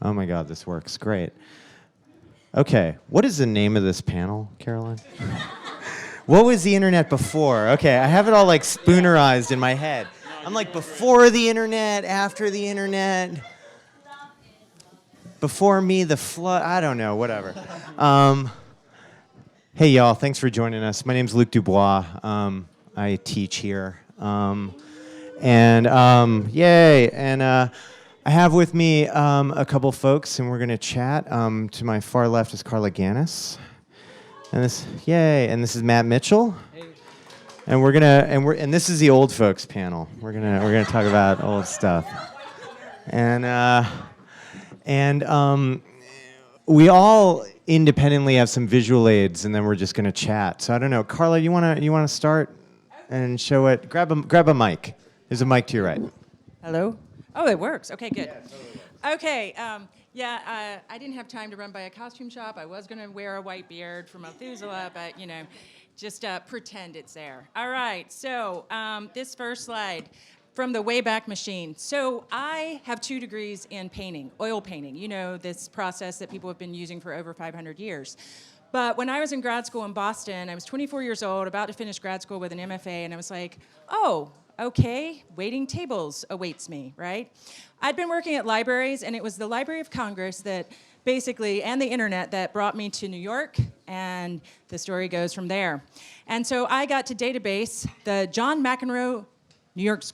Oh my God, this works great. Okay, what is the name of this panel, Caroline? What was the internet before? Okay, I have it all like spoonerized in my head. I'm like before the internet, after the internet, before me, the flood. I don't know, whatever. Hey y'all, thanks for joining us. My name's Luc DuBois. I teach here. Yay! And I have with me a couple folks, and we're gonna chat. To my far left is Carla Gannis, and this is Matt Mitchell. Hey. And this is the old folks panel. We're gonna talk about old stuff, and we all independently have some visual aids, and then we're just gonna chat. So I don't know, Carla, you wanna start and show it? Grab a mic. There's a mic to your right. Hello? Oh, it works. Okay, good. Yeah, it totally works. Okay, I didn't have time to run by a costume shop. I was going to wear a white beard for Methuselah, but, just pretend it's there. All right, so this first slide from the Wayback Machine. So I have 2 degrees in painting, oil painting, this process that people have been using for over 500 years. But when I was in grad school in Boston, I was 24 years old, about to finish grad school with an MFA, and I was like, oh, okay, waiting tables awaits me, right? I'd been working at libraries, and it was the Library of Congress that basically, and the internet, that brought me to New York, and the story goes from there. And so I got to database the John McEnroe New York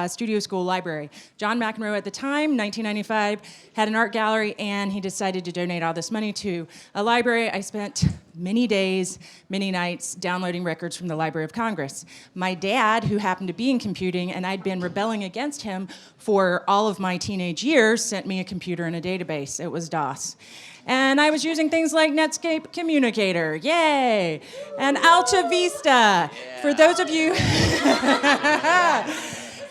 Studio School Library. John McEnroe at the time, 1995, had an art gallery, and he decided to donate all this money to a library. I spent many days, many nights downloading records from the Library of Congress. My dad, who happened to be in computing, and I'd been rebelling against him for all of my teenage years, sent me a computer and a database. It was DOS. And I was using things like Netscape Communicator, yay, and Alta Vista. Yeah. For those of you...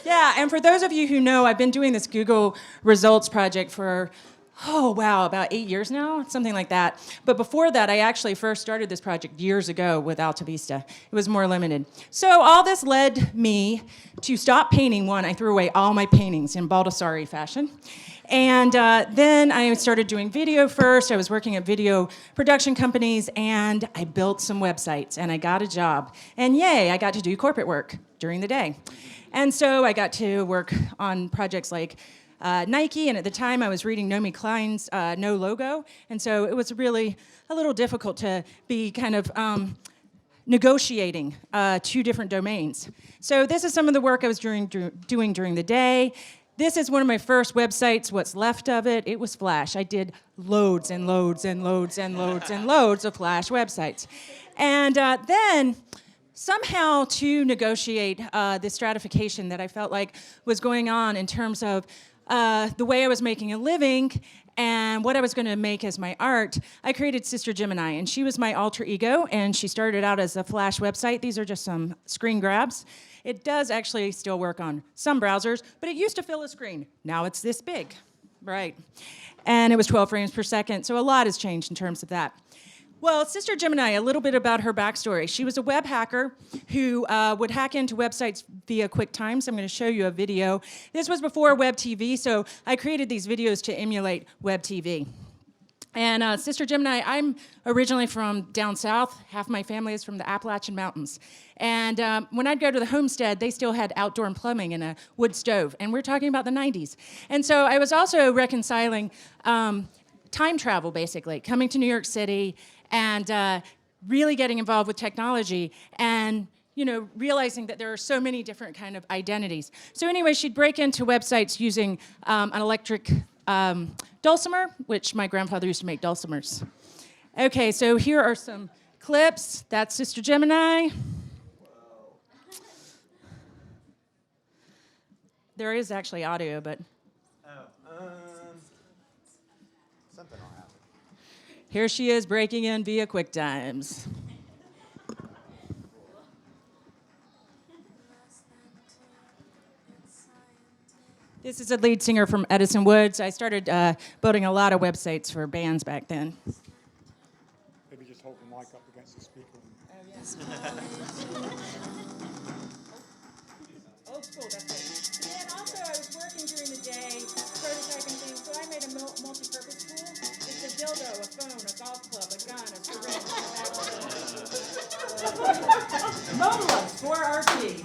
Yeah, and for those of you who know, I've been doing this Google results project for, about 8 years now, something like that. But before that, I actually first started this project years ago with Alta Vista. It was more limited. So all this led me to stop painting. One, I threw away all my paintings in Baldessari fashion. And then I started doing video first. I was working at video production companies, and I built some websites, and I got a job. And yay, I got to do corporate work during the day. And so I got to work on projects like Nike, and at the time I was reading Naomi Klein's No Logo, and so it was really a little difficult to be kind of negotiating 2 different domains. So this is some of the work I was doing during the day. This is one of my first websites, what's left of it. It was Flash. I did loads and loads and loads and loads and loads of Flash websites. And then somehow to negotiate the stratification that I felt like was going on in terms of the way I was making a living and what I was going to make as my art, I created Sister Gemini, and she was my alter ego, and she started out as a Flash website. These are just some screen grabs. It does actually still work on some browsers, but it used to fill a screen. Now it's this big, right? And it was 12 frames per second, so a lot has changed in terms of that. Well, Sister Gemini, a little bit about her backstory. She was a web hacker who would hack into websites via QuickTime. So I'm going to show you a video. This was before web TV, so I created these videos to emulate web TV. And Sister Gemini, I'm originally from down south. Half my family is from the Appalachian Mountains. And when I'd go to the homestead, they still had outdoor plumbing and a wood stove. And we're talking about the 90s. And so I was also reconciling time travel, basically, coming to New York City and really getting involved with technology and realizing that there are so many different kind of identities. So anyway, she'd break into websites using an electric dulcimer, which my grandfather used to make dulcimers. Okay, so here are some clips. That's Sister Gemini. There is actually audio, but... Something will happen. Here she is breaking in via QuickTimes. This is a lead singer from Edison Woods. I started building a lot of websites for bands back then. Maybe just hold the mic up against the speaker. Oh, yes. Oh, cool, that's great. And also, I was working during the day, prototyping things, so I made a Mobilus 4RP.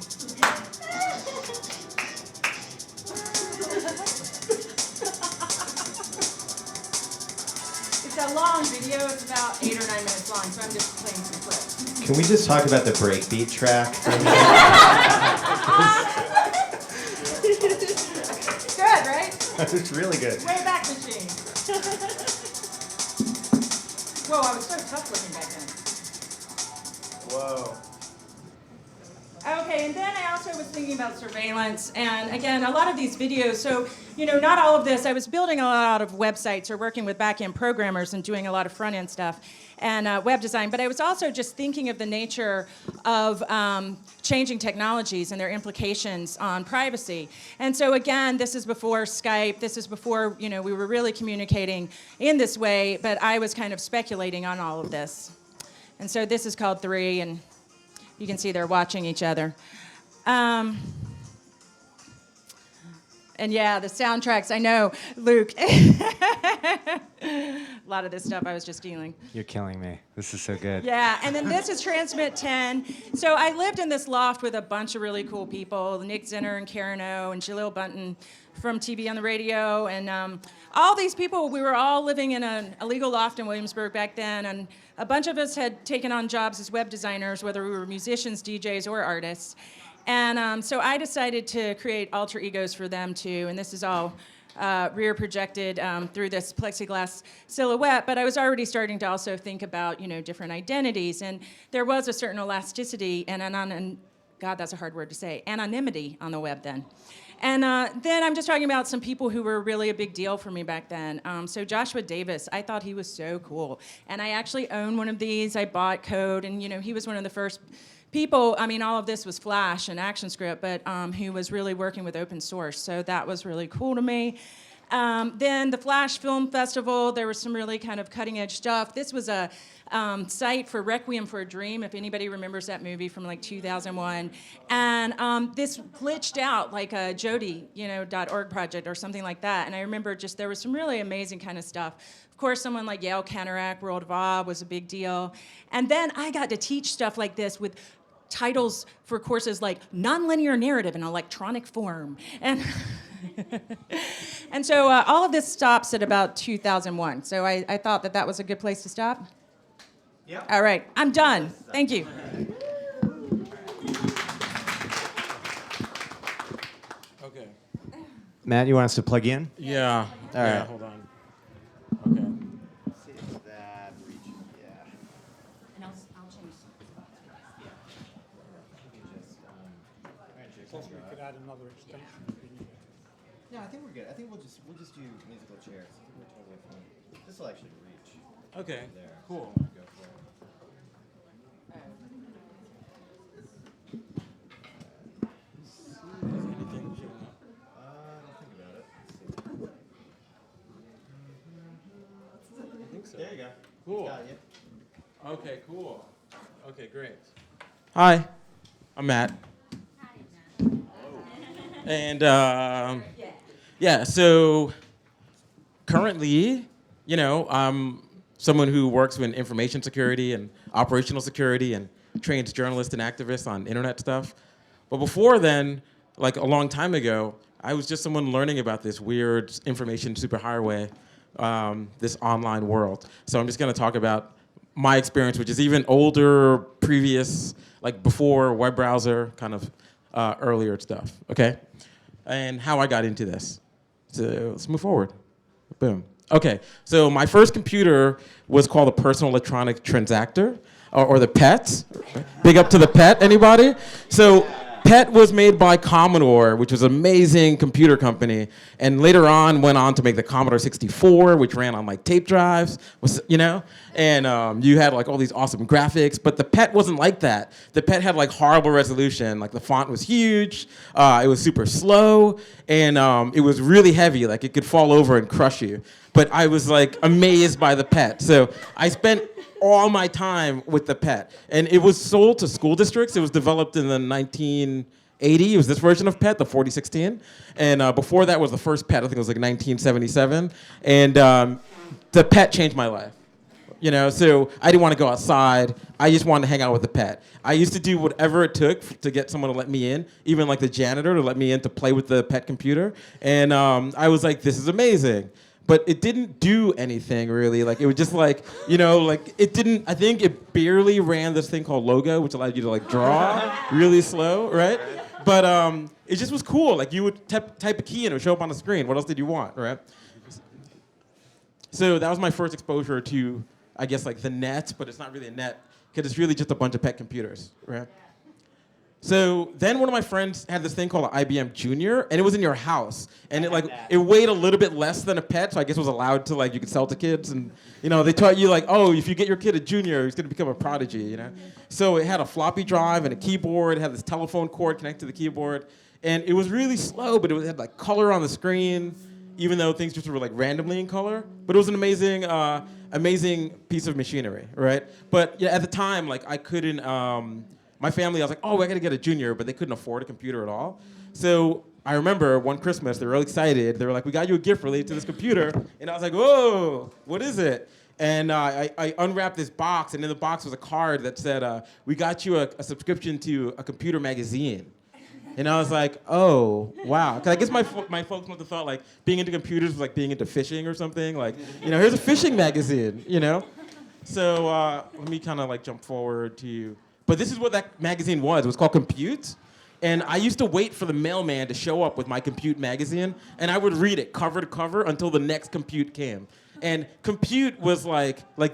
It's a long video. It's about 8 or 9 minutes long, so I'm just playing some clips. Can we just talk about the breakbeat track for a minute? Good, right? It's really good. Way back machine. Whoa, I was so tough looking back then. Whoa. Okay, and then I also was thinking about surveillance, and again, a lot of these videos, so, not all of this, I was building a lot of websites or working with back-end programmers and doing a lot of front-end stuff and web design, but I was also just thinking of the nature of changing technologies and their implications on privacy. And so again, this is before Skype, this is before, we were really communicating in this way, but I was kind of speculating on all of this. And so this is called 3, and you can see they're watching each other. And yeah, the soundtracks, I know, Luke. A lot of this stuff I was just stealing. You're killing me. This is so good. Yeah, and then this is Transmit 10. So I lived in this loft with a bunch of really cool people, Nick Zinner and Karen O and Jaleel Bunton from TV on the radio. And all these people, we were all living in a legal loft in Williamsburg back then. And a bunch of us had taken on jobs as web designers, whether we were musicians, DJs, or artists. And so I decided to create alter egos for them too, and this is all rear projected through this plexiglass silhouette, but I was already starting to also think about, different identities, and there was a certain elasticity and God, that's a hard word to say, anonymity on the web then. And then I'm just talking about some people who were really a big deal for me back then. So Joshua Davis, I thought he was so cool, and I actually own one of these. I bought code, and he was one of the first people, all of this was Flash and ActionScript, but who was really working with open source, so that was really cool to me. Then the Flash Film Festival, there was some really kind of cutting edge stuff. This was a site for Requiem for a Dream, if anybody remembers that movie from like 2001. And this glitched out like a Jody, .org project or something like that. And I remember just there was some really amazing kind of stuff. Of course, someone like Yale Counteract, World of Awe was a big deal. And then I got to teach stuff like this with titles for courses like Nonlinear Narrative in Electronic Form. And so all of this stops at about 2001. So I thought that was a good place to stop. Yep. All right, I'm done. Thank you. Okay. Matt, you want us to plug in? Yeah. All right. Yeah, hold on. Okay. See if that reaches. Yeah. And I'll change. Plus, we could add another extension if we need it. Yeah, I think we're good. I think we'll just do musical chairs. I think we're totally fine. This will actually reach. Okay. There. Cool. Go for it. Anything showing up? I'll think about it. I think so. There you go. Cool. Got you. Okay, cool. Okay, great. Hi, I'm Matt. And yeah, so currently, I'm someone who works with information security and operational security and trains journalists and activists on internet stuff. But before then, like a long time ago, I was just someone learning about this weird information superhighway, this online world. So I'm just going to talk about my experience, which is even older, previous, like before web browser, kind of earlier stuff, okay? And how I got into this. So let's move forward. Boom. Okay, so my first computer was called a Personal Electronic Transactor, or the PET. Big up to the PET, anybody? So PET was made by Commodore, which was an amazing computer company, and later on went on to make the Commodore 64, which ran on like tape drives, and you had like all these awesome graphics, but the PET wasn't like that. The PET had like horrible resolution, like the font was huge, it was super slow, and it was really heavy, like it could fall over and crush you. But I was like amazed by the PET. So I spent all my time with the PET. And it was sold to school districts. It was developed in the 1980. It was this version of PET, the 4016. And before that was the first PET. I think it was like 1977. And the PET changed my life. You know, so I didn't want to go outside. I just wanted to hang out with the pet. I used to do whatever it took to get someone to let me in, even like the janitor to let me in to play with the pet computer. And I was like, this is amazing. But it didn't do anything really. Like it was just like, you know, like it didn't, I think it barely ran this thing called Logo, which allowed you to like draw really slow, right? But it just was cool. Like you would type a key and it would show up on the screen. What else did you want, right? So that was my first exposure to, I guess, like the net, but it's not really a net because it's really just a bunch of pet computers, right? So then one of my friends had this thing called an IBM Junior, and it was in your house, and it weighed a little bit less than a pet, so I guess it was allowed to you could sell to kids, and you know they taught you oh, if you get your kid a Junior, he's gonna become a prodigy, you know. So it had a floppy drive and a keyboard, it had this telephone cord connected to the keyboard, and it was really slow, but it had color on the screen, even though things just were randomly in color. But it was an amazing, amazing piece of machinery, right? But yeah, at the time, I couldn't. My family, I was like, oh, I got to get a Junior, but they couldn't afford a computer at all. So I remember one Christmas, they were really excited. They were like, we got you a gift related to this computer. And I was like, whoa, what is it? And I unwrapped this box, and in the box was a card that said, we got you a subscription to a computer magazine. And I was like, oh, wow. Because I guess my folks must have thought being into computers was like being into fishing or something. Here's a fishing magazine, you know? So let me kind of jump forward to... But this is what that magazine was. It was called Compute. And I used to wait for the mailman to show up with my Compute magazine, and I would read it cover to cover until the next Compute came. And Compute was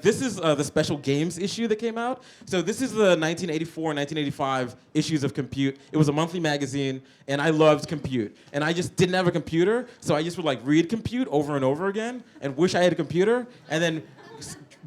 this is the special games issue that came out. So this is the 1984 and 1985 issues of Compute. It was a monthly magazine, and I loved Compute. And I just didn't have a computer, so I just would read Compute over and over again and wish I had a computer, and then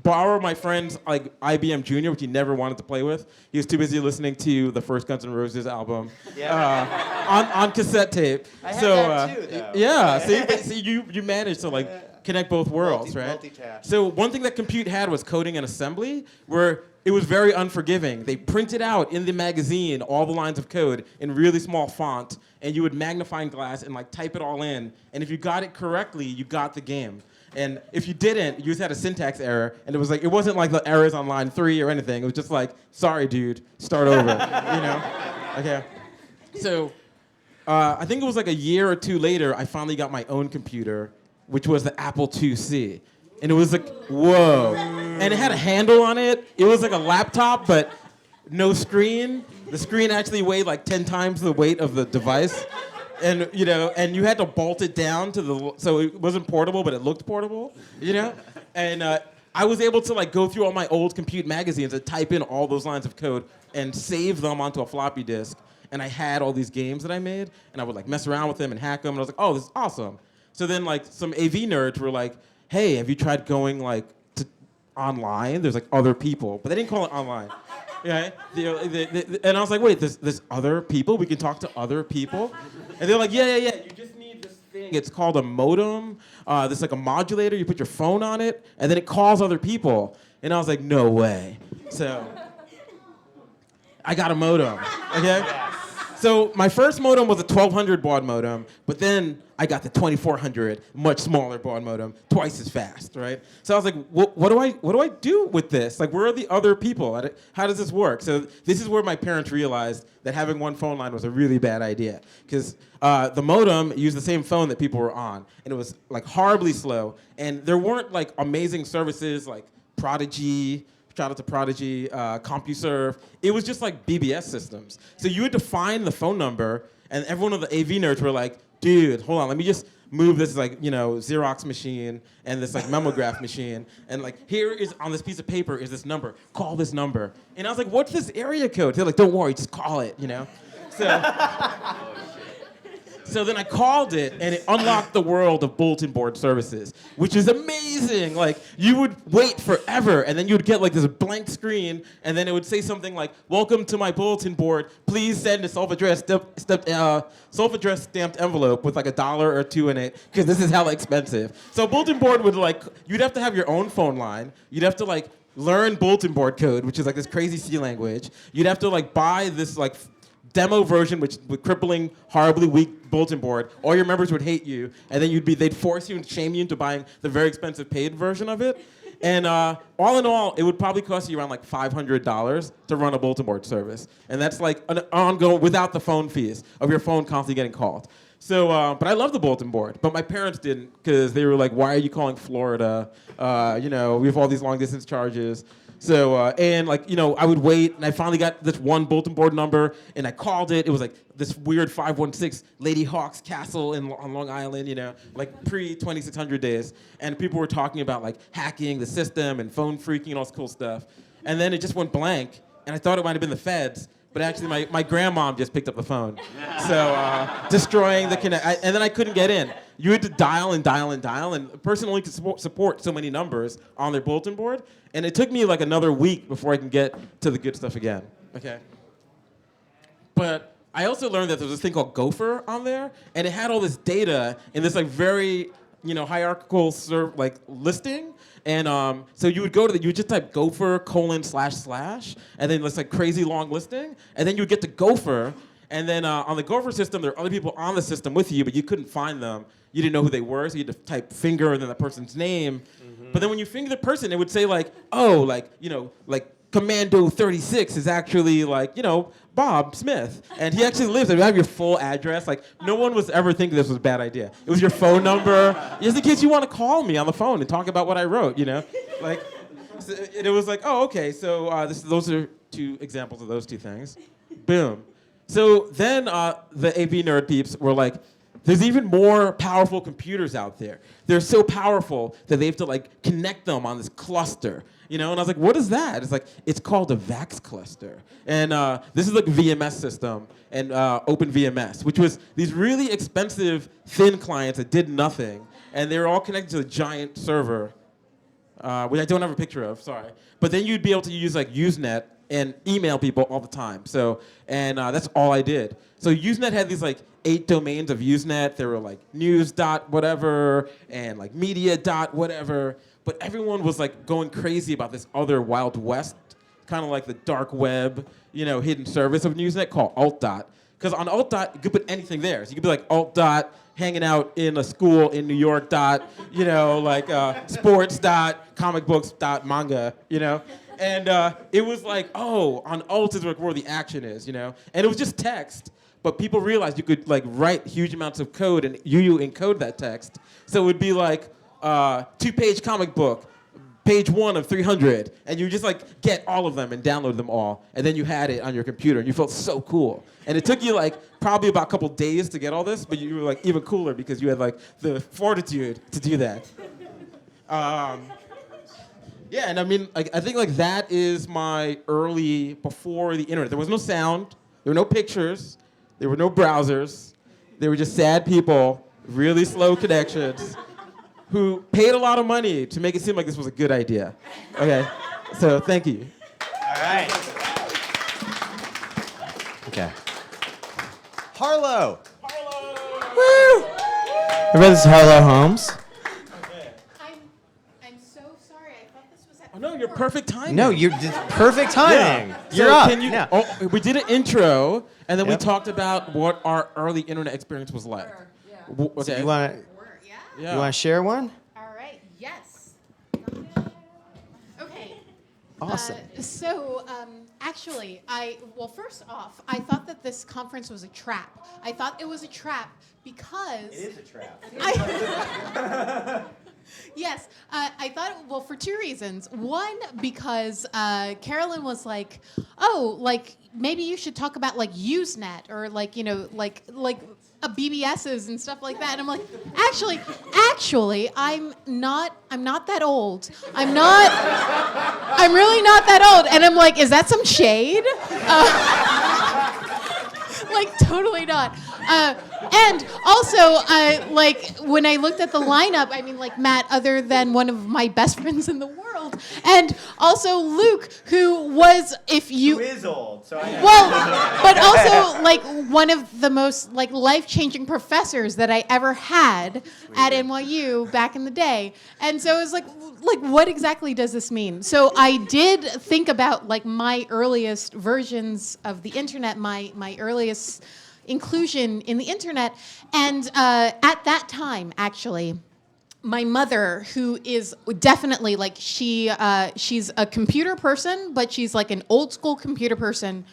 borrow my friend's IBM Junior, which he never wanted to play with. He was too busy listening to the first Guns N' Roses album on cassette tape. I had that too, though. Yeah, see, you managed to connect both worlds, right? Multitask. So one thing that Compute had was coding and assembly, where it was very unforgiving. They printed out in the magazine all the lines of code in really small font, and you would magnifying glass and type it all in. And if you got it correctly, you got the game. And if you didn't, you just had a syntax error, and it was it wasn't the errors on line 3 or anything. It was just sorry, dude, start over, you know? Okay. So I think it was a year or two later, I finally got my own computer, which was the Apple IIc. And it was whoa. And it had a handle on it. It was a laptop, but no screen. The screen actually weighed 10 times the weight of the device. And and you had to bolt it down so it wasn't portable, but it looked portable, And I was able to go through all my old Compute magazines and type in all those lines of code and save them onto a floppy disk. And I had all these games that I made, and I would mess around with them and hack them. And I was like, oh, this is awesome. So then some AV nerds were like, hey, have you tried going to online? There's other people, but they didn't call it online. Yeah, and I was like, wait, there's other people? We can talk to other people? And they're like, yeah. You just need this thing. It's called a modem. There's a modulator. You put your phone on it, and then it calls other people. And I was like, no way. So I got a modem, okay? So my first modem was a 1200 baud modem, but then I got the 2400, much smaller baud modem, twice as fast, right? So I was like, what do I do with this? Where are the other people? How does this work? So this is where my parents realized that having one phone line was a really bad idea, because the modem used the same phone that people were on, and it was horribly slow, and there weren't amazing services like Prodigy. Shout out to Prodigy, CompuServe. It was just BBS systems. So you had to find the phone number, and every one of the AV nerds were like, dude, hold on, let me just move this Xerox machine and this Memograph machine, and here is on this piece of paper is this number. Call this number. And I was like, what's this area code? They're like, don't worry, just call it, So then I called it, and it unlocked the world of bulletin board services, which is amazing. You would wait forever, and then you would get this blank screen, and then it would say something like, welcome to my bulletin board. Please send a self-addressed stamped envelope with $1 or $2 in it, because this is hella expensive. So bulletin board would you'd have to have your own phone line. You'd have to learn bulletin board code, which is this crazy C language. You'd have to buy this demo version with crippling, horribly weak bulletin board. All your members would hate you, and then they'd force you and shame you into buying the very expensive paid version of it. And all in all, it would probably cost you around like $500 to run a bulletin board service. And that's like an ongoing, without the phone fees of your phone constantly getting called. So, but I love the bulletin board, but my parents didn't, because they were like, why are you calling Florida? We have all these long distance charges. So, and like, I would wait, and I finally got this one bulletin board number, and I called it. It was like this weird 516 Lady Hawk's Castle on Long Island, like pre-2600 days. And people were talking about like hacking the system and phone phreaking and all this cool stuff. And then it just went blank, and I thought it might have been the feds, but actually my grandmom just picked up the phone. So destroying the connect, and then I couldn't get in. You had to dial and dial and dial, and a person only could support so many numbers on their bulletin board. And it took me like another week before I can get to the good stuff again. Okay. But I also learned that there was this thing called Gopher on there, and it had all this data in this like very hierarchical listing. And so you would you would just type Gopher : / and then this like crazy long listing, and then you would get to Gopher. And then on the Gopher system, there are other people on the system with you, but you couldn't find them. You didn't know who they were, so you had to type finger and then the person's name. Mm-hmm. But then when you finger the person, it would say like Commando 36 is actually Bob Smith, and he actually lives. And you have your full address. Like no one was ever thinking this was a bad idea. It was your phone number, just in case you want to call me on the phone and talk about what I wrote. So it was like, oh, okay. So those are two examples of those two things. Boom. So then the AV nerd peeps were like, there's even more powerful computers out there. They're so powerful that they have to connect them on this cluster. And I was like, what is that? It's called a VAX cluster. And this is like a VMS system and OpenVMS, which was these really expensive thin clients that did nothing. And they were all connected to a giant server, which I don't have a picture of, sorry. But then you'd be able to use Usenet and email people all the time. So, and that's all I did. So Usenet had these 8 domains of Usenet. There were news.whatever and media.whatever. But everyone was going crazy about this other Wild West, kind of like the dark web, hidden service of Usenet called alt. Because on alt, you could put anything there. So you could be like alt. Hanging out in a school in New York. Sports. Comic books. Manga. And it was on alt is where the action is, And it was just text, but people realized you could write huge amounts of code and you encode that text. So it would be 2-page comic book, page 1 of 300, and you just get all of them and download them all, and then you had it on your computer, and you felt so cool. And it took you probably about a couple days to get all this, but you were even cooler because you had the fortitude to do that. Yeah, and I mean, I think that is my early, before the internet. There was no sound, there were no pictures, there were no browsers. They were just sad people, really slow connections, who paid a lot of money to make it seem like this was a good idea. Okay, so thank you. All right. Okay. Harlo. Woo! Everybody, this is Harlo Holmes. I'm so sorry. I thought this was at Oh no, you're perfect timing. No, you're perfect timing. Yeah. You're So up. can you? Yeah. Oh, we did an intro, and then we Yep. talked about what our early internet experience was like. Sure, yeah. Okay. You want to Yeah? Yeah. you want to share one? All right. Yes. Okay. Awesome. Actually, first off, I thought that this conference was a trap. I thought it was a trap because... It is a trap. Yes, I thought, for 2 reasons. One, because Carolyn was like, maybe you should talk about Usenet or BBSs and stuff like that. And I'm like, actually, I'm not that old. I'm really not that old. And I'm like, is that some shade? Totally not. And also, like when I looked at the lineup, I mean, like Matt, other than one of my best friends in the world, and also Luke, who was, if you Who is old? So I well, but also like one of the most like life-changing professors that I ever had at NYU back in the day. And so it was like what exactly does this mean? So I did think about like my earliest versions of the internet, my earliest inclusion in the internet, and at that time, actually, my mother, who is definitely like she's a computer person, but she's like an old school computer person,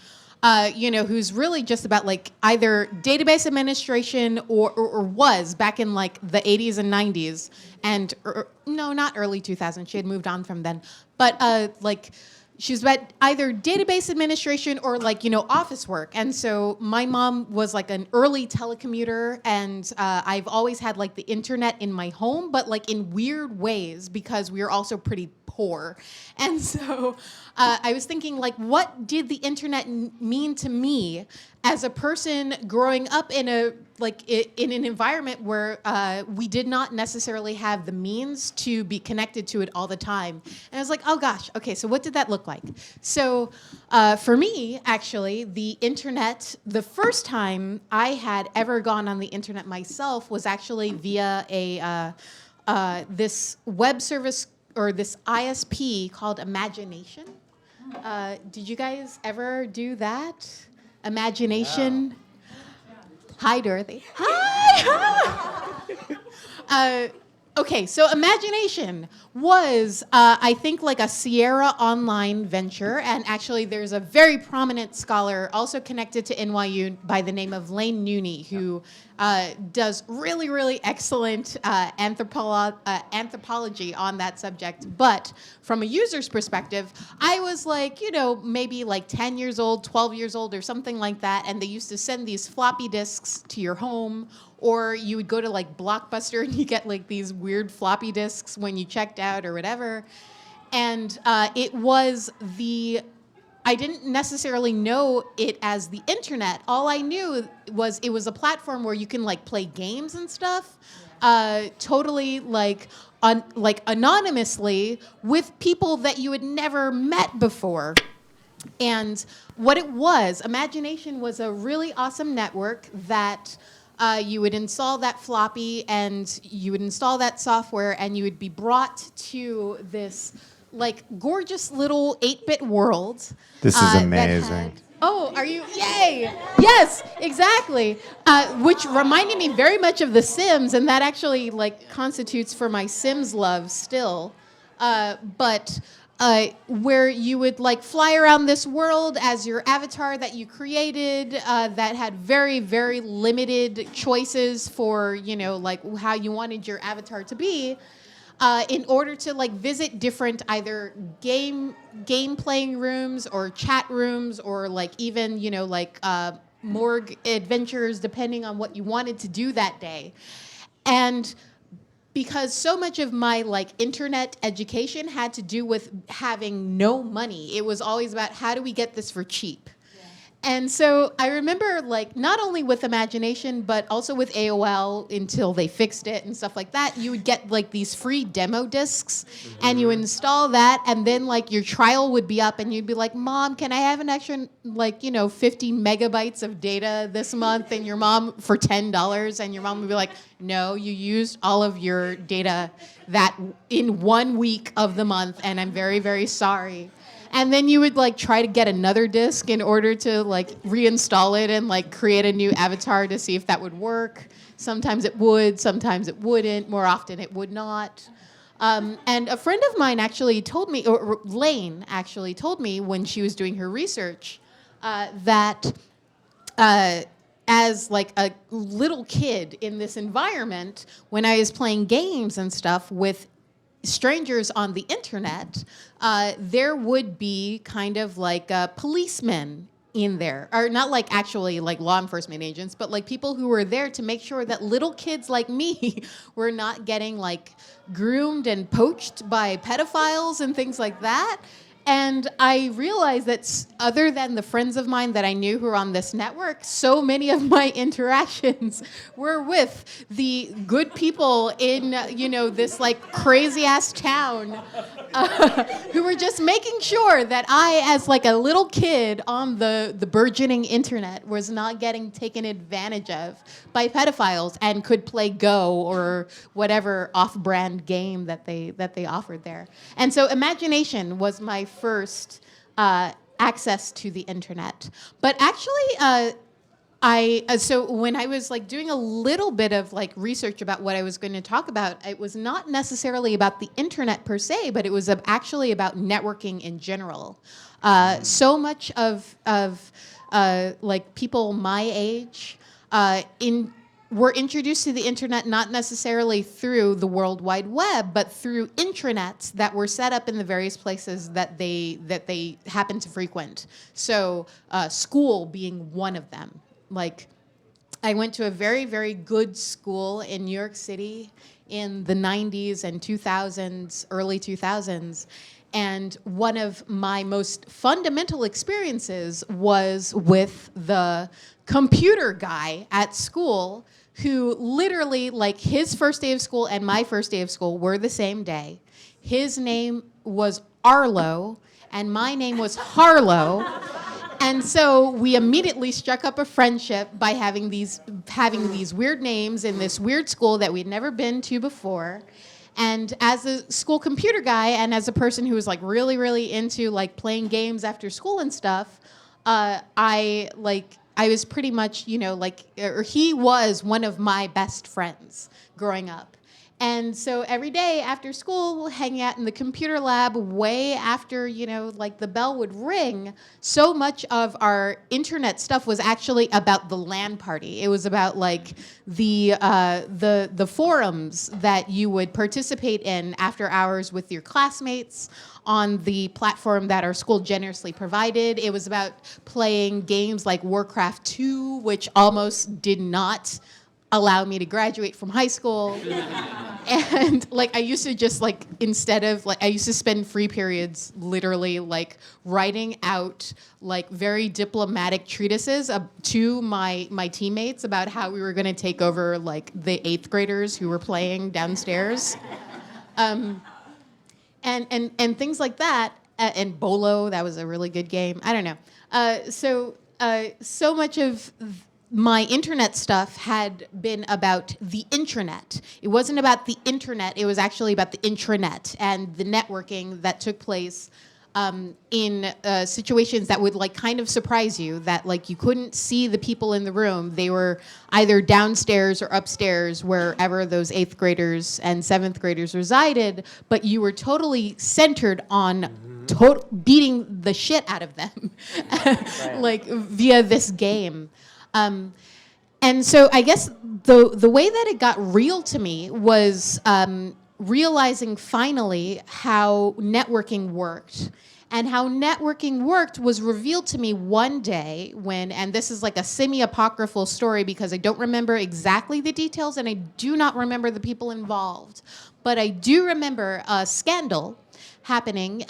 who's really just about like either database administration or was back in like the 80s and 90s, and no, not early 2000s. She had moved on from then, but like. She was about either database administration or like, office work. And so my mom was like an early telecommuter, and I've always had like the internet in my home, but like in weird ways because we were also pretty poor. And so I was thinking like, what did the internet mean to me as a person growing up in in an environment where we did not necessarily have the means to be connected to it all the time. And I was like, oh gosh, okay, so what did that look like? So for me, actually, the internet, the first time I had ever gone on the internet myself was actually via this web service or this ISP called Imagination. Did you guys ever do that? Imagination? No. Hi, Dorothy. Hi. Okay, so Imagination was, I think, like a Sierra Online venture, and actually there's a very prominent scholar also connected to NYU by the name of Lane Nooney, who does really, really excellent anthropology on that subject. But from a user's perspective, I was like, maybe like 10 years old, 12 years old, or something like that, and they used to send these floppy disks to your home, or you would go to like Blockbuster and you get like these weird floppy disks when you checked out or whatever. And it was I didn't necessarily know it as the internet. All I knew was it was a platform where you can like play games and stuff, totally like anonymously with people that you had never met before. And what it was, Imagination was a really awesome network that you would install that floppy and you would install that software and you would be brought to this like gorgeous little 8-bit world. This is amazing. Oh, are you? Yay! Yes, exactly. Which reminded me very much of The Sims, and that actually like constitutes for my Sims love still. But where you would like fly around this world as your avatar that you created, that had very, very limited choices for like how you wanted your avatar to be. In order to like visit different either game playing rooms or chat rooms or like even morgue adventures depending on what you wanted to do that day. And because so much of my like internet education had to do with having no money, it was always about how do we get this for cheap. And so I remember, like, not only with Imagination, but also with AOL until they fixed it and stuff like that, you would get, like, these free demo discs, and you install that, and then, like, your trial would be up, and you'd be like, Mom, can I have an extra, 50 megabytes of data this month? And your mom, for $10, and your mom would be like, no, you used all of your data that in 1 week of the month, and I'm very, very sorry. And then you would like try to get another disc in order to like reinstall it and like create a new avatar to see if that would work. Sometimes it would, sometimes it wouldn't. More often it would not. And a friend of mine actually told me, or Lane actually told me when she was doing her research, that as like a little kid in this environment, when I was playing games and stuff with strangers on the internet, there would be kind of like policemen in there, or not like actually like law enforcement agents, but like people who were there to make sure that little kids like me were not getting like groomed and poached by pedophiles and things like that. And I realized that other than the friends of mine that I knew who were on this network, so many of my interactions were with the good people in, this like crazy ass town who were just making sure that I, as like a little kid on the burgeoning internet, was not getting taken advantage of by pedophiles and could play Go or whatever off-brand game that they offered there. And so imagination was my first access to the internet. But actually, so when I was like doing a little bit of like research about what I was going to talk about, it was not necessarily about the internet per se, but it was actually about networking in general. So much of like people my age were introduced to the internet not necessarily through the World Wide Web, but through intranets that were set up in the various places that they happen to frequent. So school being one of them. Like, I went to a very, very good school in New York City in the 90s and 2000s, early 2000s. And one of my most fundamental experiences was with the computer guy at school who literally, like, his first day of school and my first day of school were the same day. His name was Arlo, and my name was Harlo. And so we immediately struck up a friendship by having these weird names in this weird school that we'd never been to before. And as a school computer guy and as a person who was like really, really into like playing games after school and stuff, I was pretty much, or he was one of my best friends growing up. And so every day after school, hanging out in the computer lab way after, the bell would ring, so much of our internet stuff was actually about the LAN party. It was about like the forums that you would participate in after hours with your classmates on the platform that our school generously provided. It was about playing games like Warcraft 2, which almost did not allow me to graduate from high school. And like I used to just like, instead of like, I used to spend free periods literally like writing out like very diplomatic treatises to my teammates about how we were going to take over like the 8th graders who were playing downstairs. And things like that. And Bolo, that was a really good game. I don't know. So much of my internet stuff had been about the intranet. It wasn't about the internet. It was actually about the intranet and the networking that took place in situations that would like kind of surprise you, that like you couldn't see the people in the room. They were either downstairs or upstairs, wherever those 8th graders and 7th graders resided, but you were totally centered on beating the shit out of them, like via this game. And so I guess the way that it got real to me was realizing finally how networking worked. And how networking worked was revealed to me one day when, and this is like a semi-apocryphal story because I don't remember exactly the details and I do not remember the people involved, but I do remember a scandal happening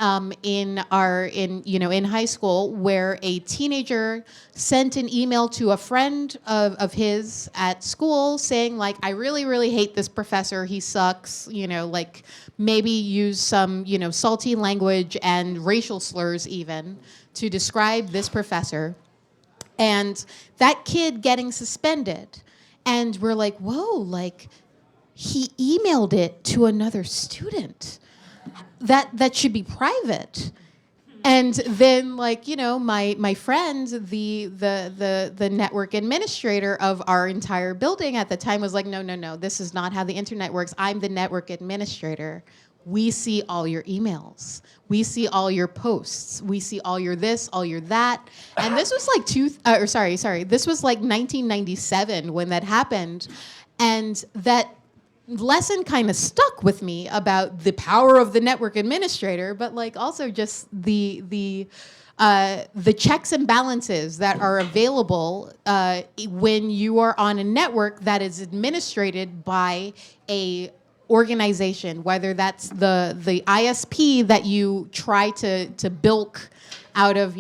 in high school where a teenager sent an email to a friend of his at school saying like, I really, really hate this professor. He sucks, like maybe use some, salty language and racial slurs even to describe this professor. And that kid getting suspended. And we're like, whoa, like he emailed it to another student. That should be private. And then like, my friend, the network administrator of our entire building at the time was like, no, this is not how the internet works. I'm the network administrator. We see all your emails. We see all your posts. We see all your this, all your that. And this was like this was like 1997 when that happened. And that lesson kind of stuck with me about the power of the network administrator, but like also just the checks and balances that are available when you are on a network that is administrated by a organization, whether that's the ISP that you try to bilk out of,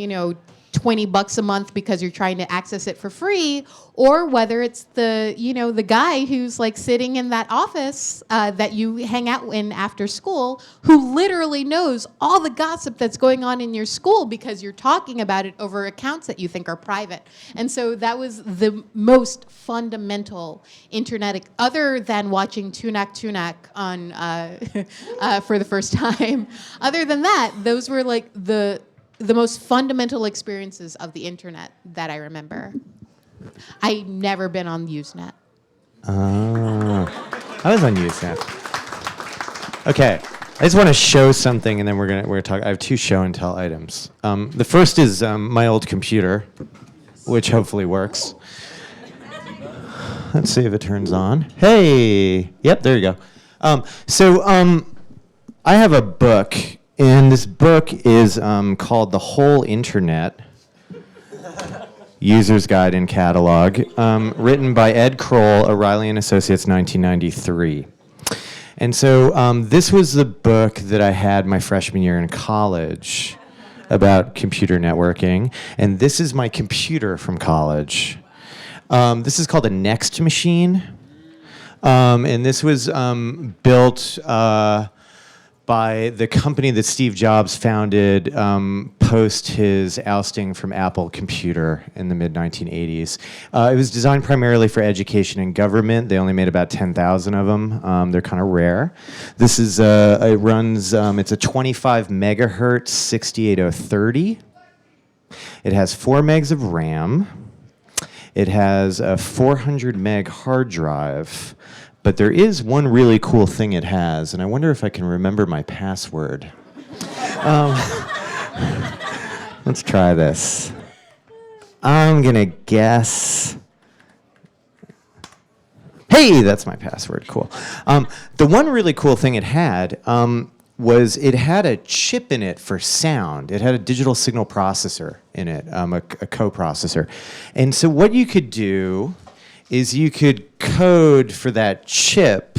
$20 a month because you're trying to access it for free, or whether it's the guy who's like sitting in that office that you hang out in after school, who literally knows all the gossip that's going on in your school because you're talking about it over accounts that you think are private. And so that was the most fundamental internet, other than watching Tunak on for the first time. Other than that, those were like the most fundamental experiences of the internet that I remember. I've never been on Usenet. I was on Usenet. Okay, I just want to show something, and then we're gonna talk. I have 2 show and tell items. The first is my old computer, which hopefully works. Let's see if it turns on. Hey, yep, there you go. I have a book. And this book is called The Whole Internet, User's Guide and Catalog, written by Ed Kroll, O'Reilly & Associates, 1993. And so this was the book that I had my freshman year in college about computer networking. And this is my computer from college. This is called a Next machine. And this was built by the company that Steve Jobs founded post his ousting from Apple Computer in the mid-1980s. It was designed primarily for education and government. They only made about 10,000 of them. They're kind of rare. This is, it runs, it's a 25 megahertz 68030. It has 4 megs of RAM. It has a 400 meg hard drive. But there is one really cool thing it has, and I wonder if I can remember my password. Let's try this. I'm gonna guess. Hey, that's my password, cool. The one really cool thing it had was it had a chip in it for sound. It had a digital signal processor in it, a co-processor. And so what you could do is you could code for that chip,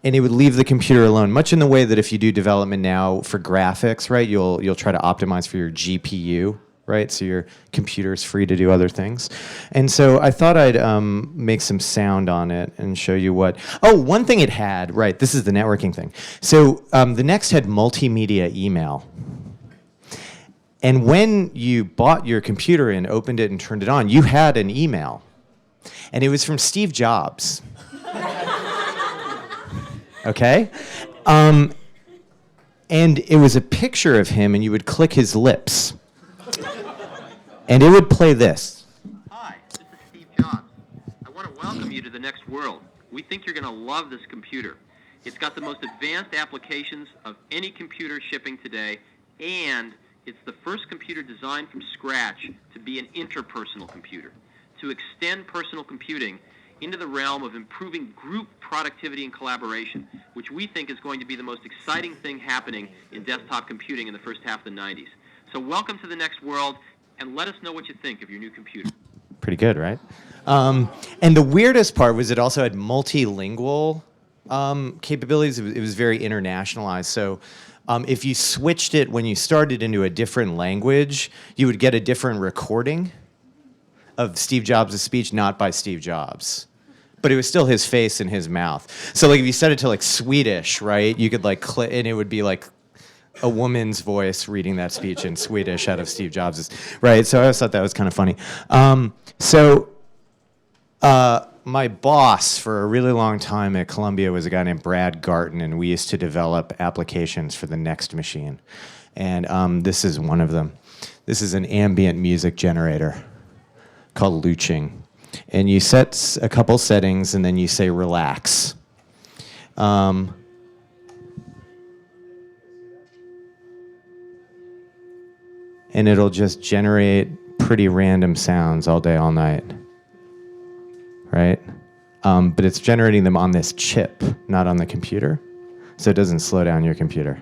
and it would leave the computer alone, much in the way that if you do development now for graphics, right, you'll try to optimize for your GPU, right, so your computer's free to do other things. And so I thought I'd make some sound on it and show you what. Oh, one thing it had, right, this is the networking thing. So the Next had multimedia email. And when you bought your computer and opened it and turned it on, you had an email. And it was from Steve Jobs. Okay? And it was a picture of him, and you would click his lips. And it would play this. Hi, this is Steve Jobs. I want to welcome you to the next world. We think you're going to love this computer. It's got the most advanced applications of any computer shipping today, and it's the first computer designed from scratch to be an interpersonal computer, to extend personal computing into the realm of improving group productivity and collaboration, which we think is going to be the most exciting thing happening in desktop computing in the first half of the 90s. So welcome to the next world, and let us know what you think of your new computer. Pretty good, right? And the weirdest part was it also had multilingual capabilities. It was very internationalized. So if you switched it when you started into a different language, you would get a different recording of Steve Jobs' speech, not by Steve Jobs. But it was still his face and his mouth. So like if you set it to like Swedish, right, you could like click, and it would be like a woman's voice reading that speech in Swedish out of Steve Jobs', right? So I always thought that was kind of funny. My boss for a really long time at Columbia was a guy named Brad Garton, and we used to develop applications for the Next machine. And this is one of them. This is an ambient music generator called Luching. And you set a couple settings, and then you say relax. And it'll just generate pretty random sounds all day, all night. Right? But it's generating them on this chip, not on the computer. So it doesn't slow down your computer.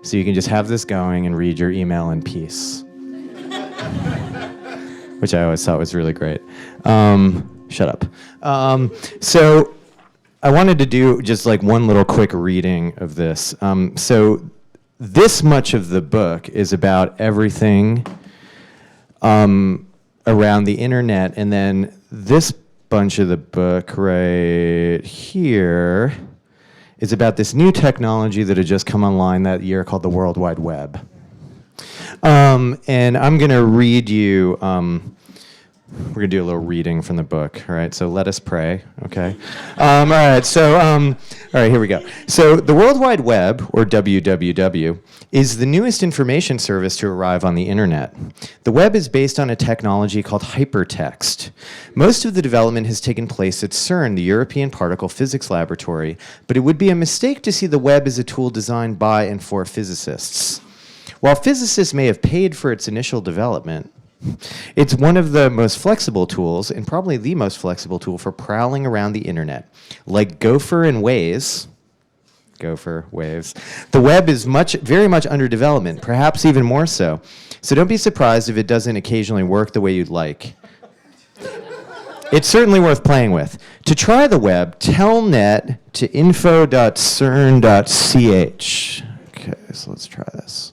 So you can just have this going and read your email in peace. Which I always thought was really great. Shut up. I wanted to do just like one little quick reading of this. So this much of the book is about everything around the internet, and then this bunch of the book right here is about this new technology that had just come online that year called the World Wide Web. And I'm going to read you, we're going to do a little reading from the book, all right? So let us pray, okay? All right, so, all right, here we go. So the World Wide Web, or WWW, is the newest information service to arrive on the internet. The web is based on a technology called hypertext. Most of the development has taken place at CERN, the European Particle Physics Laboratory, but it would be a mistake to see the web as a tool designed by and for physicists. While physicists may have paid for its initial development, it's one of the most flexible tools, and probably the most flexible tool for prowling around the internet. Like Gopher and Waze, the web is very much under development, perhaps even more so. So don't be surprised if it doesn't occasionally work the way you'd like. It's certainly worth playing with. To try the web, telnet to info.cern.ch. Okay, so let's try this.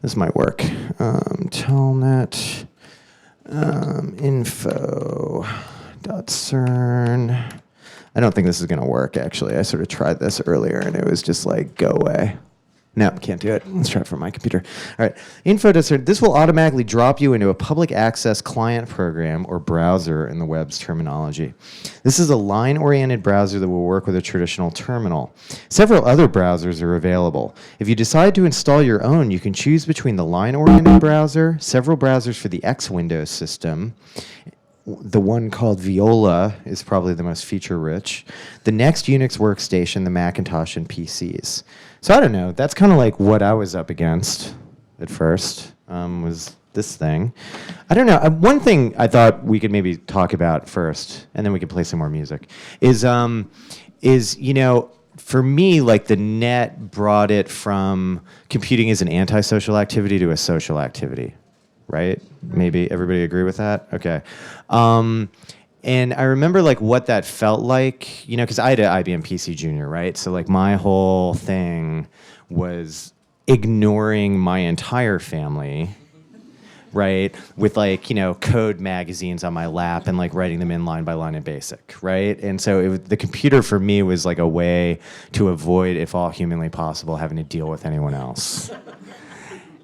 This might work. Telnet info.cern. I don't think this is going to work, actually. I sort of tried this earlier, and it was just like, go away. No, can't do it. Let's try it from my computer. All right, info.cern. This will automatically drop you into a public access client program, or browser in the web's terminology. This is a line-oriented browser that will work with a traditional terminal. Several other browsers are available. If you decide to install your own, you can choose between the line-oriented browser, several browsers for the X Windows system. The one called Viola is probably the most feature-rich. The next Unix workstation, the Macintosh, and PCs. So I don't know. That's kind of like what I was up against at first, was this thing. I don't know. One thing I thought we could maybe talk about first, and then we could play some more music, is you know, for me, like the net brought it from computing as an antisocial activity to a social activity. Right? Maybe everybody agree with that? Okay. And I remember like what that felt like, you know, because I had an IBM PC Junior, right? So like my whole thing was ignoring my entire family, right? With like, you know, code magazines on my lap and like writing them in line by line in BASIC, right? And so the computer for me was like a way to avoid, if all humanly possible, having to deal with anyone else.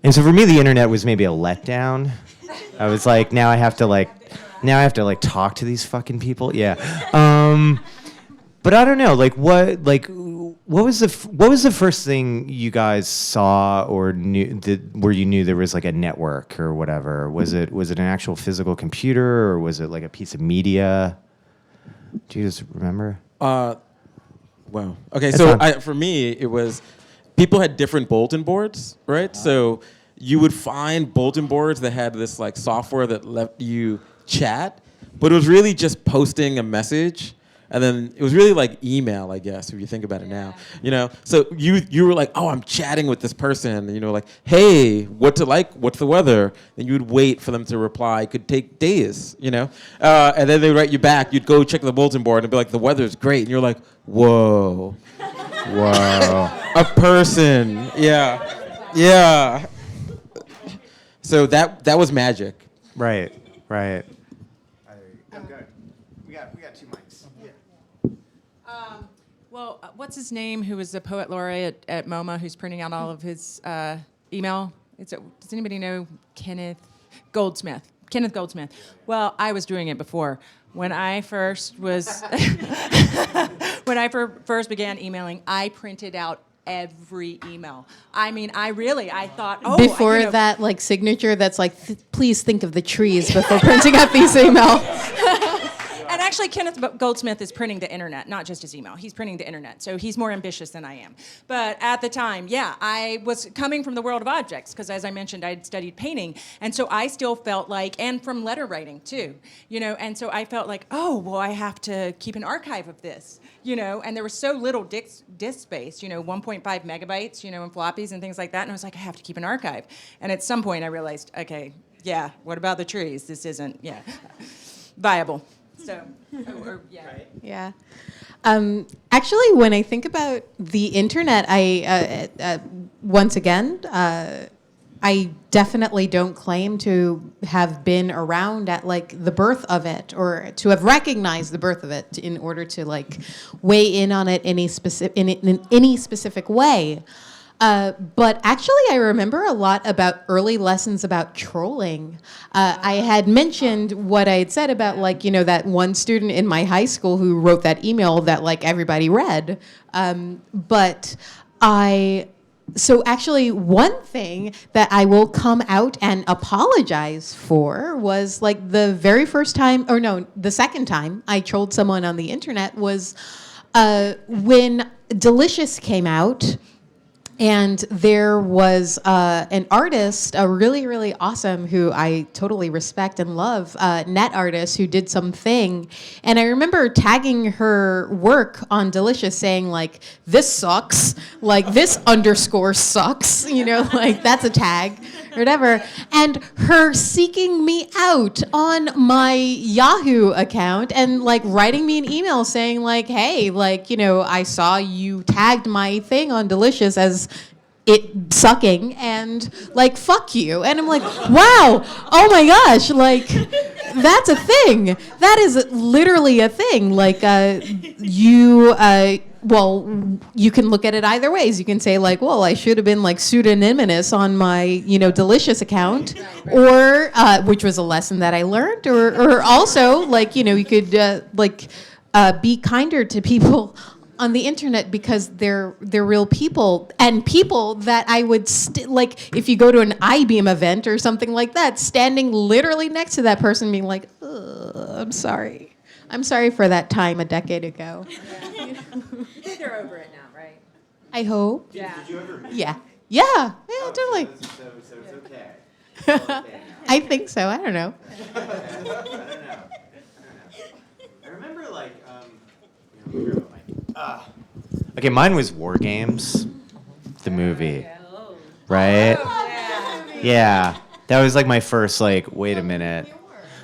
And so for me, the internet was maybe a letdown. I was like, now I have to talk to these fucking people. Yeah. But I don't know, like what was the first thing you guys saw or knew where you knew there was like a network or whatever? Was it an actual physical computer, or was it like a piece of media? Do you just remember? Well, okay. So for me, it was people had different bulletin boards, right? So you would find bulletin boards that had this like software that let you chat, but it was really just posting a message. And then it was really like email, I guess, if you think about it now. You know, so you were like, oh, I'm chatting with this person, you know, like, hey, what's it like? What's the weather? And you would wait for them to reply. It could take days, you know. And then they would write you back. You'd go check the bulletin board and be like, the weather's great. And you're like, whoa, a person, yeah. So that was magic. Right. Good. We got 2 mics. Well, what's his name? Who was the poet laureate at MoMA? Who's printing out all of his email? Does anybody know Kenneth Goldsmith? Kenneth Goldsmith. Well, I was doing it before. When I first was, when I first began emailing, I printed out every email. I mean, I thought, before that, like signature that's like, please think of the trees before printing out these emails. And actually, Kenneth Goldsmith is printing the internet, not just his email. He's printing the internet, so he's more ambitious than I am. But at the time, yeah, I was coming from the world of objects, because as I mentioned, I had studied painting, and so I still felt like, and from letter writing too, you know, and so I felt like, oh, well, I have to keep an archive of this, you know, and there was so little disk space, you know, 1.5 megabytes, you know, in floppies and things like that, and I was like, I have to keep an archive. And at some point, I realized, okay, yeah, what about the trees? This isn't, viable. So, yeah. Yeah. Actually, when I think about the internet, once again, I definitely don't claim to have been around at like the birth of it or to have recognized the birth of it in order to like weigh in on it in any specific way. But actually, I remember a lot about early lessons about trolling. I had mentioned what I had said about, like, you know, that one student in my high school who wrote that email that, like, everybody read. So actually, one thing that I will come out and apologize for was, like, the very first time, or no, the second time I trolled someone on the internet was when Delicious came out. And there was an artist, a really, really awesome, who I totally respect and love, net artist who did something. And I remember tagging her work on Delicious saying, like, this sucks, like, this underscore sucks, you know, like, that's a tag, or whatever. And her seeking me out on my Yahoo account and, like, writing me an email saying, like, hey, like, you know, I saw you tagged my thing on Delicious as it sucking, and like, fuck you. And I'm like, wow, oh my gosh, like, that's a thing. That is literally a thing. Like, well, you can look at it either ways. You can say, like, well, I should have been, like, pseudonymous on my, you know, Delicious account, or, which was a lesson that I learned, or also, like, you know, you could, be kinder to people on the internet because they're real people, and people that I would like, if you go to an I-Beam event or something like that, standing literally next to that person being like, I'm sorry for that time a decade ago. They're over it now, right? I hope. Yeah. Did you ever meet? Yeah, totally. So it's okay. I think so. I don't know. I remember, like, okay, mine was War Games, the movie, right? Yeah, that was like my first, like, wait a minute.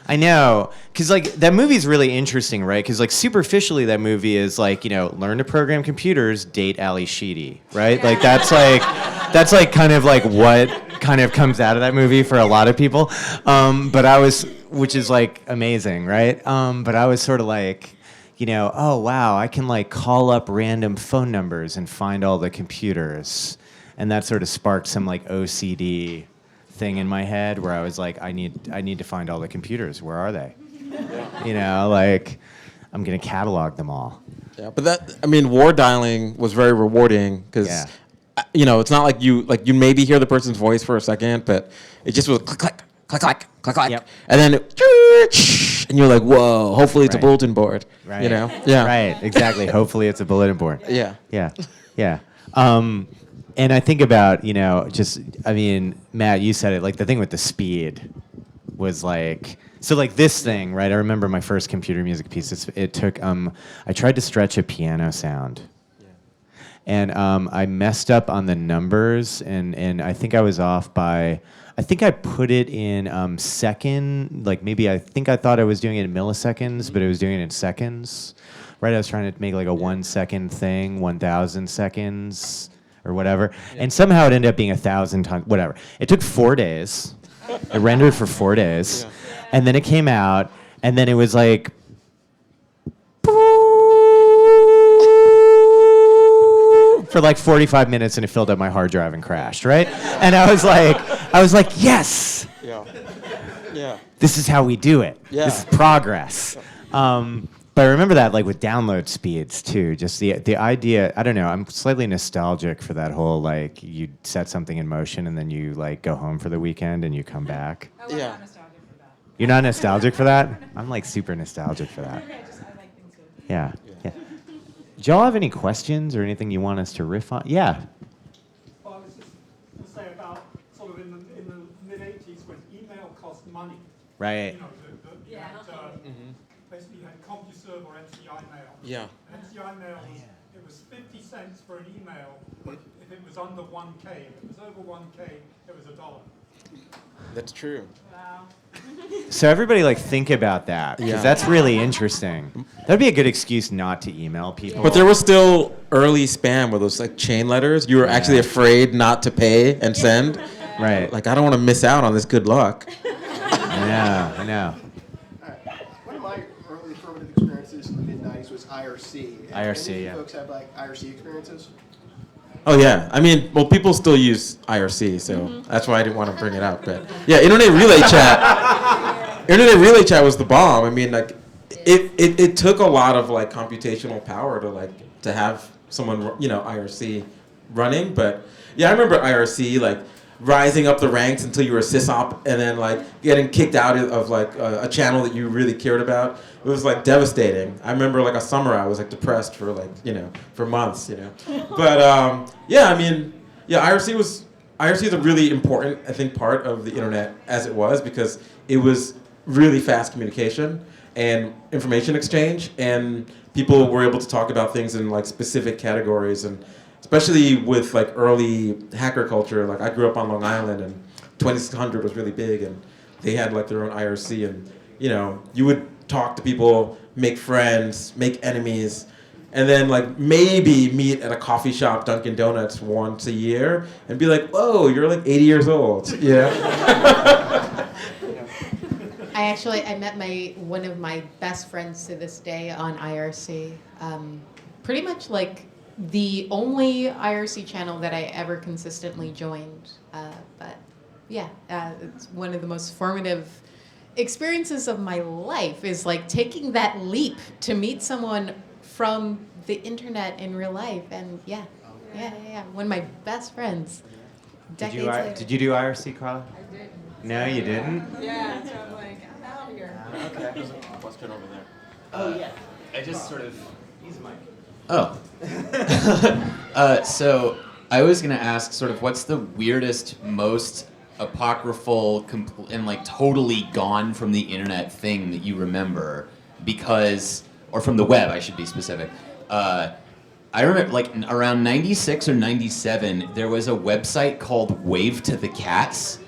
I know, because, like, that movie's really interesting, right? Because, like, superficially, that movie is like, you know, learn to program computers, date Ali Sheedy, right? Like, that's like kind of like what kind of comes out of that movie for a lot of people. Which is like amazing, right? But I was sort of like, you know, oh wow, I can like call up random phone numbers and find all the computers, and that sort of sparked some like OCD thing in my head where I was like, I need to find all the computers. Where are they? You know, like, I'm gonna catalog them all. Yeah, but war dialing was very rewarding because, you know, it's not like you maybe hear the person's voice for a second, but it just was click, click, click, click, click, click, Yep. and then and you're like, whoa, hopefully it's a bulletin board, Right. you know? Yeah. Right, exactly. Hopefully it's a bulletin board. Yeah. Yeah. And I think about, you know, just, I mean, Matt, you said it, like, the thing with the speed was like, so like this thing, right? I remember my first computer music piece. It took, I tried to stretch a piano sound. And I messed up on the numbers, and I think I was off by, I think I put it in second, like maybe I thought I was doing it in milliseconds, but it was doing it in seconds, right? I was trying to make like a 1 second thing, 1,000 seconds or whatever, and somehow it ended up being 1,000 times, whatever. It took 4 days. It rendered for 4 days, and then it came out, and then it was like, for like 45 minutes, and it filled up my hard drive and crashed, right? And I was like, yes! Yeah. This is how we do it. Yeah. This is progress. But I remember that, like, with download speeds, too. Just the idea, I don't know, I'm slightly nostalgic for that whole, like, you set something in motion, and then you, like, go home for the weekend, and you come back. Oh, I'm Yeah. not nostalgic for that. You're not nostalgic for that? I'm, like, super nostalgic for that. I like things to... Yeah. Do y'all have any questions or anything you want us to riff on? Yeah. Well, I was just to say about sort of in the mid-80s when email cost money. Right. You know, you had, basically you had CompuServe or MCI mail. Yeah. MCI mail it was 50 cents for an email if it was under 1K. If it was over 1K, it was $1. That's true. So everybody like think about that because Yeah. that's really interesting. That'd be a good excuse not to email people. But there was still early spam where those like chain letters. You were actually afraid not to pay and send. right. Like, I don't want to miss out on this good luck. I know. One of my early formative experiences in the mid-90s was IRC. And IRC, any of you yeah. folks have like IRC experiences? Oh yeah, I mean, well, people still use IRC, so that's why I didn't want to bring it up. But yeah, Internet Relay Chat. Internet Relay Chat was the bomb. I mean, like, it took a lot of like computational power to have someone, IRC running. But yeah, I remember IRC like rising up the ranks until you were a sysop, and then like getting kicked out of like a channel that you really cared about. It was like devastating. I remember like a summer I was like depressed for like for months. But yeah, I mean, yeah, IRC is a really important, I think, part of the internet as it was, because it was really fast communication and information exchange, and people were able to talk about things in like specific categories, and especially with like early hacker culture. Like, I grew up on Long Island, and 2600 was really big, and they had like their own IRC, and you would talk to people, make friends, make enemies, and then like maybe meet at a coffee shop, Dunkin' Donuts, once a year, and be like, "Whoa, you're like 80 years old." I met one of my best friends to this day on IRC. Pretty much like the only IRC channel that I ever consistently joined. But yeah, it's one of the most formative experiences of my life, is like taking that leap to meet someone from the internet in real life. And yeah. One of my best friends. Did Decades you do IRC, Carla? I did. No, you didn't. Yeah, so I'm like, I'm out of here. Okay. There's a question over there. Oh yeah. I just sort of. He's Mike. Oh. So I was gonna ask, sort of, what's the weirdest, most apocryphal, and like totally gone from the internet thing that you remember? Because, or from the web, I should be specific. I remember, like, around 96 or 97, there was a website called Wave to the Cats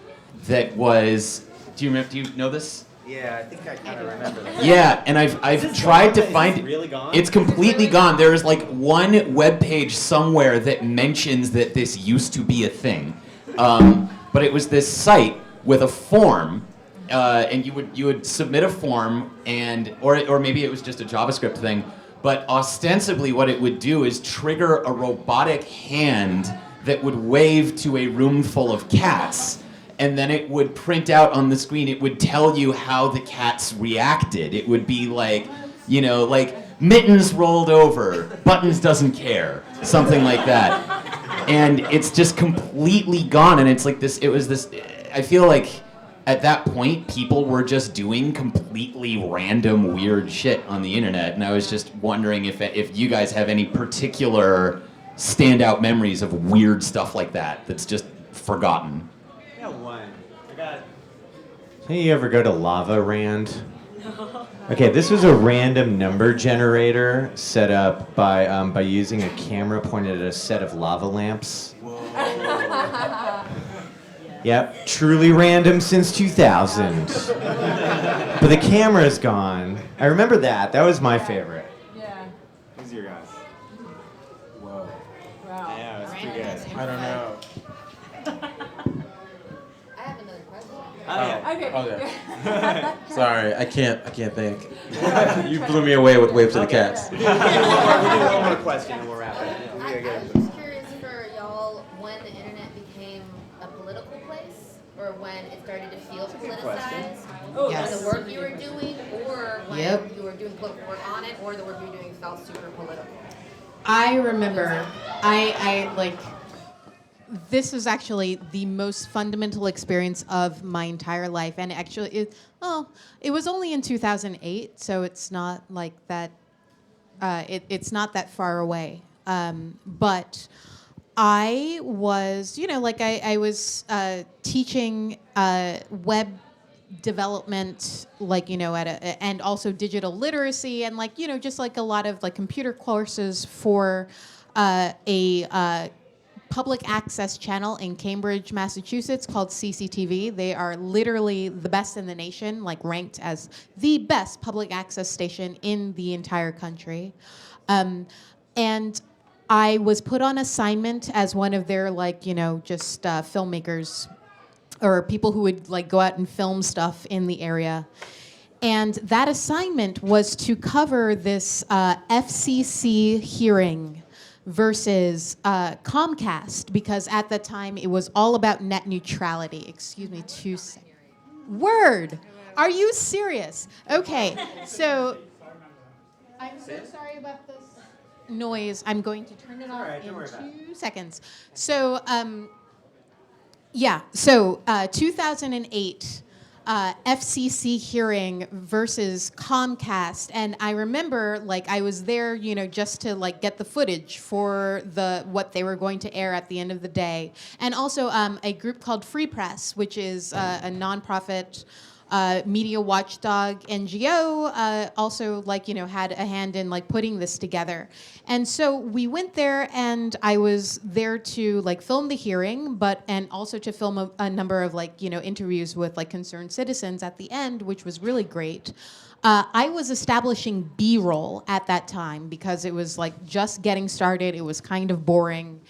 that was. Do you know this? Yeah, I think I kind of remember that. Yeah, and I've tried to find it. Really gone? It's completely gone. There is like one web page somewhere that mentions that this used to be a thing, but it was this site with a form, and you would submit a form, and or maybe it was just a JavaScript thing, but ostensibly what it would do is trigger a robotic hand that would wave to a room full of cats. And then it would print out on the screen, it would tell you how the cats reacted. It would be like, like mittens rolled over, Buttons doesn't care, something like that. And it's just completely gone, and it's like this, I feel like at that point, people were just doing completely random, weird shit on the internet, and I was just wondering if you guys have any particular standout memories of weird stuff like that that's just forgotten. Hey, you ever go to Lava Rand? No. Okay, this was a random number generator set up by using a camera pointed at a set of lava lamps. Whoa. Yep, truly random since 2000. But the camera's gone. I remember that. That was my favorite. Yeah. Who's your guys? Whoa. Wow. Yeah, that's pretty good. I don't know. Okay. Sorry, I can't think. You blew me away with Wave to the Cats. We'll do one more question and we'll wrap it. I'm just curious for y'all when the internet became a political place, or when it started to feel politicized, Oh, Yes. or the work you were doing, or when Yep. you were doing political work on it, or the work you were doing felt super political. I remember, I like, this was actually the most fundamental experience of my entire life, and actually, it was only in 2008, so it's not like that. It's not that far away. But I was, I was teaching web development, and also digital literacy, and just like a lot of like computer courses for a public access channel in Cambridge, Massachusetts called CCTV. They are literally the best in the nation, like ranked as the best public access station in the entire country. And I was put on assignment as one of their just filmmakers or people who would like go out and film stuff in the area. And that assignment was to cover this FCC hearing versus Comcast, because at the time it was all about net neutrality. Excuse me, 2 seconds. Word! Are you serious? Okay, so I'm so sorry about this noise. I'm going to turn it off in 2 seconds. So, 2008. FCC hearing versus Comcast, and I remember I was there, just to get the footage for what they were going to air at the end of the day, and also a group called Free Press, which is a nonprofit media watchdog NGO, also had a hand in putting this together. And so we went there, and I was there to film the hearing, and also to film a number of interviews with concerned citizens at the end, which was really great. I was establishing B-roll at that time because it was just getting started. It was kind of boring.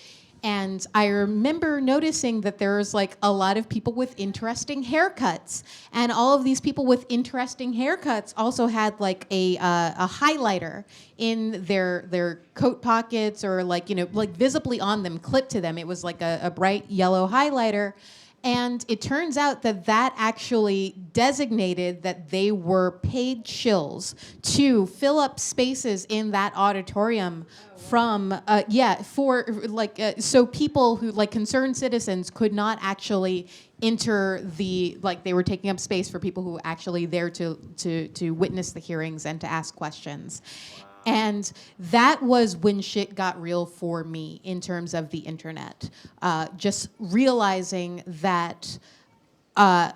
And I remember noticing that there was a lot of people with interesting haircuts, and all of these people with interesting haircuts also had a highlighter in their coat pockets, or visibly on them, clipped to them. It was a bright yellow highlighter. And it turns out that actually designated that they were paid shills to fill up spaces in that auditorium so people who concerned citizens could not actually enter they were taking up space for people who were actually there to witness the hearings and to ask questions. And that was when shit got real for me in terms of the internet. Just realizing that that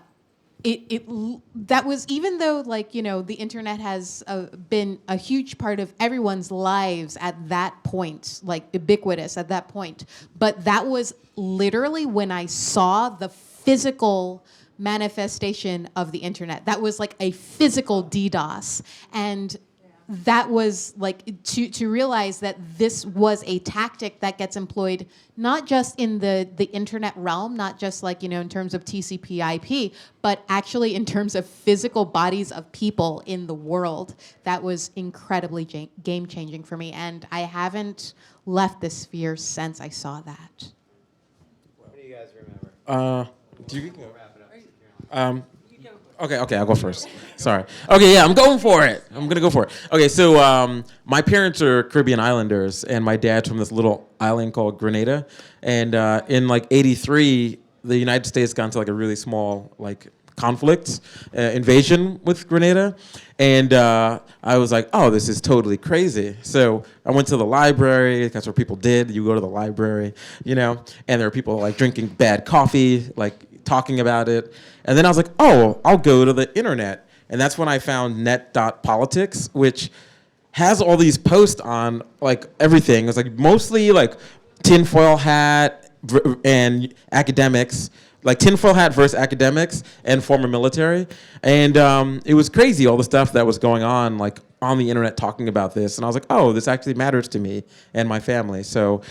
was, even though the internet has been a huge part of everyone's lives at that point, ubiquitous at that point, but that was literally when I saw the physical manifestation of the internet. That was a physical DDoS, and that was to realize that this was a tactic that gets employed not just in the internet realm, not just in terms of TCP/IP, but actually in terms of physical bodies of people in the world. That was incredibly game changing for me, and I haven't left this sphere since I saw that. What do you guys remember? Do you wrap it up? Okay, I'll go first. Sorry. Okay, yeah, I'm going for it. I'm going to go for it. Okay, so my parents are Caribbean islanders, and my dad's from this little island called Grenada. And in 83, the United States got into a really small conflict, invasion with Grenada. And I was like, oh, this is totally crazy. So I went to the library. That's where people did. You go to the library, and there are people drinking bad coffee, talking about it. And then I was like, oh, I'll go to the internet. And that's when I found net.politics, which has all these posts on everything. It's mostly tinfoil hat and academics, tinfoil hat versus academics and former military. And it was crazy, all the stuff that was going on on the internet talking about this. And I was like, oh, this actually matters to me and my family. So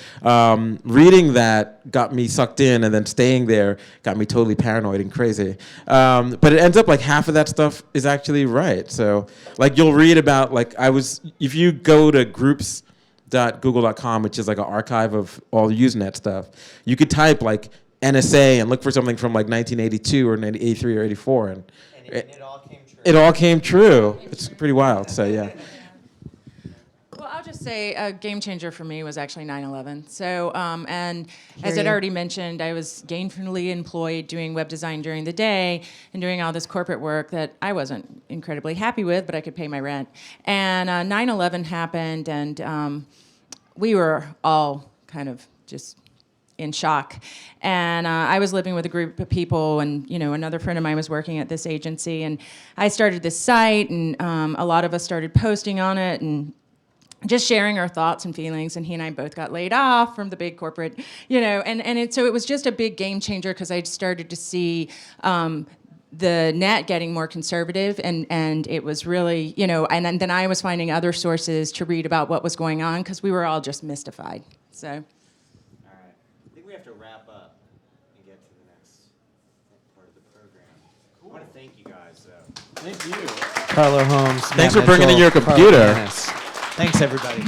reading that got me sucked in, and then staying there got me totally paranoid and crazy. But it ends up half of that stuff is actually right. So you'll read about if you go to groups.google.com, which is an archive of all Usenet stuff, you could type NSA and look for something from 1982 or 83 or 84, and it all came true. It all came true. It's pretty wild. So yeah. Well, I'll just say a game changer for me was actually 9/11. So, and as I'd already mentioned, I was gainfully employed doing web design during the day and doing all this corporate work that I wasn't incredibly happy with, but I could pay my rent. And 9/11 happened, and we were all kind of just in shock. And I was living with a group of people, and another friend of mine was working at this agency, and I started this site, and a lot of us started posting on it, and just sharing our thoughts and feelings, and he and I both got laid off from the big corporate, so it was just a big game changer because I started to see the net getting more conservative, and it was really, and then I was finding other sources to read about what was going on because we were all just mystified. So. All right. I think we have to wrap up and get to the next part of the program. I want to thank you guys, though. Thank you. Carla, Holmes. Thanks Matt for bringing in Mitchell, your Carla computer. Gannis. Thanks, everybody.